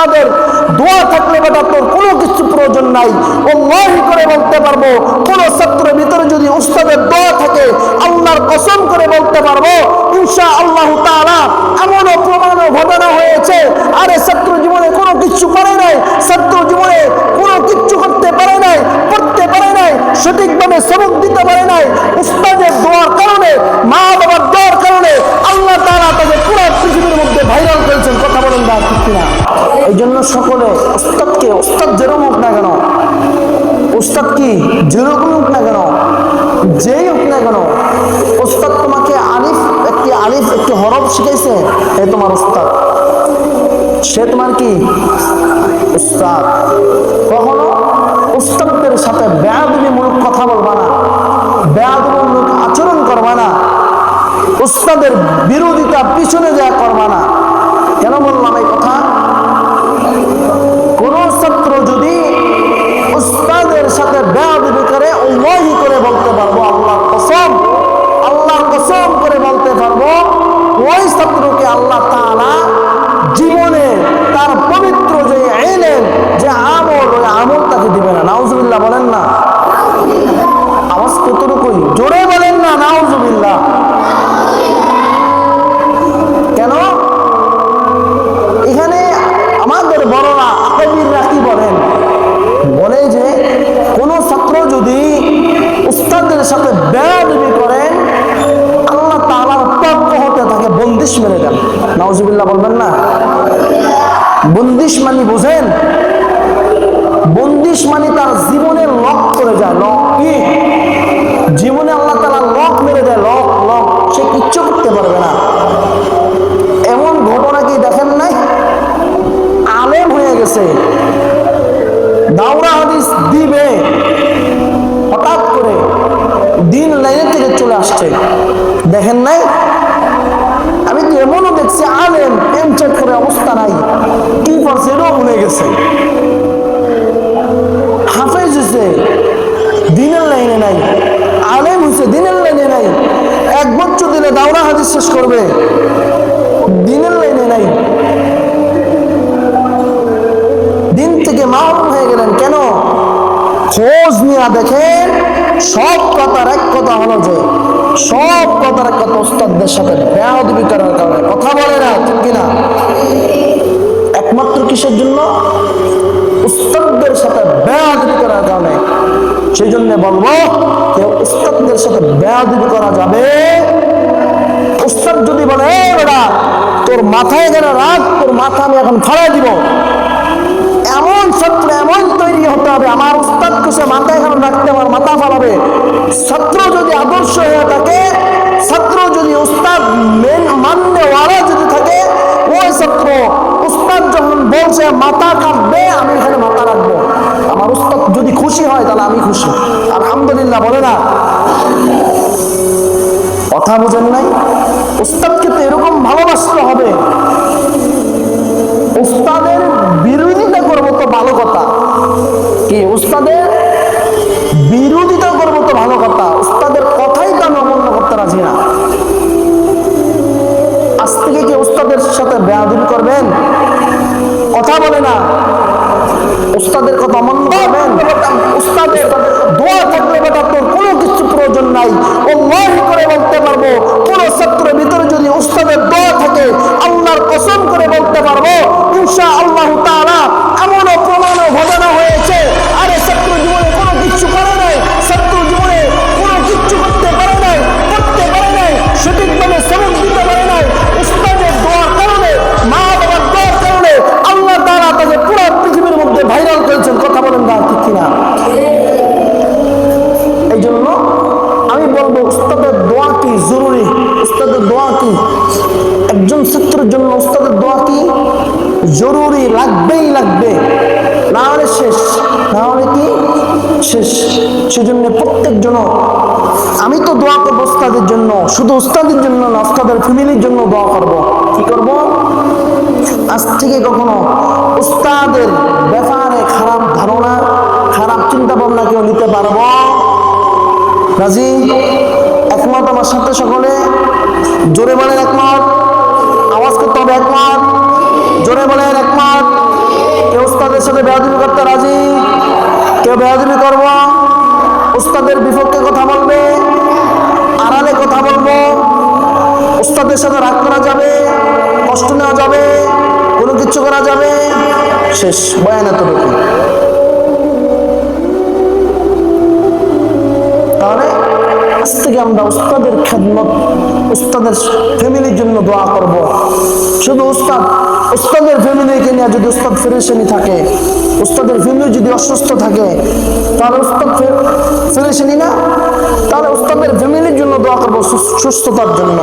উস্তাদের দোয়া থাকলে বেটা তোর কোনো কিছু প্রয়োজন নাই। আল্লাহি করে বলতে পারবো, কোন ছাত্রের ভিতরে যদি উস্তাদের দোয়া থাকে, আল্লাহর কসম করে বলতে পারবো ইনশাআল্লাহ তাআলা এমনও প্রমাণ ঘটনা হয়েছে, আরে ছাত্র জীবনে কোনো কিছু করে নাই, ছাত্র জীবনে কোনো কিছু করতে পারে নাই, পড়তে পারে নাই, সঠিকভাবে সবক দিতে পারে নাই, উস্তাদের দোয়ার কারণে, মা বাবার দোয়ার কারণে আল্লাহ তাআলা তাকে পুরো পৃথিবীর মধ্যে ভাইরাল করেছেন। কথা বলেন না ঠিক কিনা? এই জন্য সকলে উস্তাদকে, উস্তাদ যেরকম হোক না কেন, উস্তাদ কি যেরকম হোক না কেন, যেই হোক না কেন, উস্তাদ তোমাকে আলিফ একটি হরফ শিখাইছে, এ তোমার উস্তাদ, সে তোমার কি উস্তাদ। কখনো উস্তাদদের সাথে বেয়াদবিমূলক কথা বলবা না, বেয়াদবিমূলক আচরণ করবা না, উস্তাদের বিরোধিতা পিছনে যা করবা না। কেন বললাম এই কথা? কোন ছাত্র যদি উস্তাদের সাথে বেয়াদবি করে, আল্লাহি করে বলতে পারবো, আল্লাহর কসম করে বলতে পারবো, ওই ছাত্রকে আল্লাহ তাআলা জীবনে তার পবিত্র যে ইলম, যে আমল, ওই আমল তাকে দিবে না। নাউজুবিল্লাহ বলেন না? আওয়াজ কতটুকুই জোরে বলেন না নাউজুবিল্লাহ। কেন? এখানে আমাদের বড়রা আকাবিররা কি বলেন? বলে যে কোন ছাত্র যদি উস্তাদের সাথে বেয়াদবি করেন, আল্লাহ তাআলার পক্ষ হতে তাকে বন্দিশ মেরে দেন। নাউজুবিল্লাহ বলবেন না? বন্দিশ মানে বুঝেন? বন্দিশ মানে তার জীবনে লক করে যায়। লক কি? জীবনে আল্লাহ তাআলা লক মেরে দেয়, লক। সে কিচ্ছু করতে পারবে না। এমন ঘটনা কি দেখেন নাই? আলেম হয়ে গেছে, দাওরা হাদিস দিবে, হঠাৎ করে দিন লাইনের থেকে চলে আসছে, দেখেন নাই? আমি তো এমনও দেখছি আলেম এমচেক করে অবস্থা নাই, কি করছে এটাও ভুলে গেছে, হাফেজ হয়েছে দিনের লাইনে নাই, আলেম হয়েছে দিনের লাইনে নাই, 1 বছর দিলে দাওরা হাদিস শেষ করবে, দিনের লাইনে নাই, দিন থেকে মাহরুম হয়ে গেলেন। কেন? খোঁজ নিয়ে দেখেন, সব কথার এক কথা হলো যে, সব কথার এক কথা উস্তাদদের সাথে বেয়াদবি করার কারণে। কথা বলে না ঠিক কিনা? একমাত্র কিসের জন্য? উস্তাদদের সাথে বেয়াদবি করার কারণে। সেই জন্য বলবো, কেউ উস্তাদদের সাথে বেয়াদবি করা যাবে। উস্তাদ যদি বলে বেটা তোর মাথায় যেন রাখ, তোর মাথা আমি এখন ফাড়াই দিব, এমন ছাত্র এমন তৈরি হতে হবে, আমার উস্তাদকে সে মাথায় এখন রাখতে আমার মাথা ফালাবে। ছাত্র যদি আদর্শ হয়ে থাকে, ছাত্র যদি উস্তাদ মাননে ওয়ালা যদি থাকে, ওই ছাত্র উস্তাদ যখন বলছে মাথা কাটবে, আমি এখানে মাথা রাখবো। আমার উস্তাদ যদি খুশি হয় তাহলে আমি খুশি, আলহামদুলিল্লাহ বলে না? কথা বুঝেন নাই? উস্তাদকে তো এরকম ভালোবাসতে হবে। উস্তাদের বিরোধিতা করবো তো ভালো কথা, কি উস্তাদের বিরোধিতা করবো তো ভালো কথা, উস্তাদের কথাই তো আমি অমান্য করতে রাজি না। আজ থেকে কি উস্তাদের সাথে বেয়াদবি করবেন? কথা বলে না? উস্তাদের কথা অমান্য করবেন? উস্তাদের দোয়া থাকলে বেটা তোর কোনো কিছু প্রয়োজন নাই। আল্লাহি করে বলতে পারবো, কোন ছাত্রের ভিতরে যদি উস্তাদের দোয়া থাকে, আল্লাহর কসম করে বলতে পারবো ইনশাআল্লাহ তাআলা এমনও প্রমাণ ঘটনা হয়েছে, আরে ছাত্র জীবনে কোনো কিছু করে নাই, ছাত্র জীবনে কোনো কিছু করতে পারে নাই, পড়তে পারে নাই, সঠিকভাবে সবক দিতে পারে নাই, উস্তাদের দোয়ার কারণে, মা বাবার দোয়ার কারণে আল্লাহ তাআলা তাকে পুরো পৃথিবীর মধ্যে ভাইরাল করেছেন। কথা বলেন না ঠিক কিনা? এই জন্য আমি বলবো উস্তাদের দোয়া কি জরুরি, উস্তাদের দোয়া কি একজন ছাত্রের জন্য, উস্তাদের দোয়া কি জরুরি, লাগবেই লাগবে, না হলে শেষ, না হলে কি শেষ। সেজন্য প্রত্যেকজন, আমি তো দোয়া করবো উস্তাদের জন্য, শুধু উস্তাদের জন্য না, উস্তাদের ফ্যামিলির জন্য দোয়া করব। কি করব? আজ থেকে কখনো উস্তাদের ব্যাপারে খারাপ ধারণা, খারাপ চিন্তা ভাবনা কেউ নিতে পারবো? রাজি? একমত আমার সাথে সকলে? জোরে বলেন একমত। আওয়াজ করতে হবে একমত। জোরে বলেন একমত। সাথে বেয়াদবি করতে রাজি? কেউ বেয়াদবি করব? উস্তাদের বিপক্ষে কথা বলবে, আড়ালে কথা বলবো? উস্তাদের সাথে রাগ করা যাবে? কষ্ট নেওয়া যাবে? কোনো কিছু করা যাবে? শেষ বয়ান এতটুকু। তাহলে আজ থেকে আমরা উস্তাদের খেদমত, উস্তাদের ফ্যামিলির জন্য দোয়া করব। শুধু উস্তাদের ফ্যামিলিকে নিয়ে যদি উস্তাদ ফেরেশানি থাকে, উস্তাদের ফ্যামিলি যদি অসুস্থ থাকে, তাহলে উস্তাদ ফেরেশানি না? তাহলে উস্তাদের ফ্যামিলির জন্য দোয়া করব, সুস্থতার জন্য।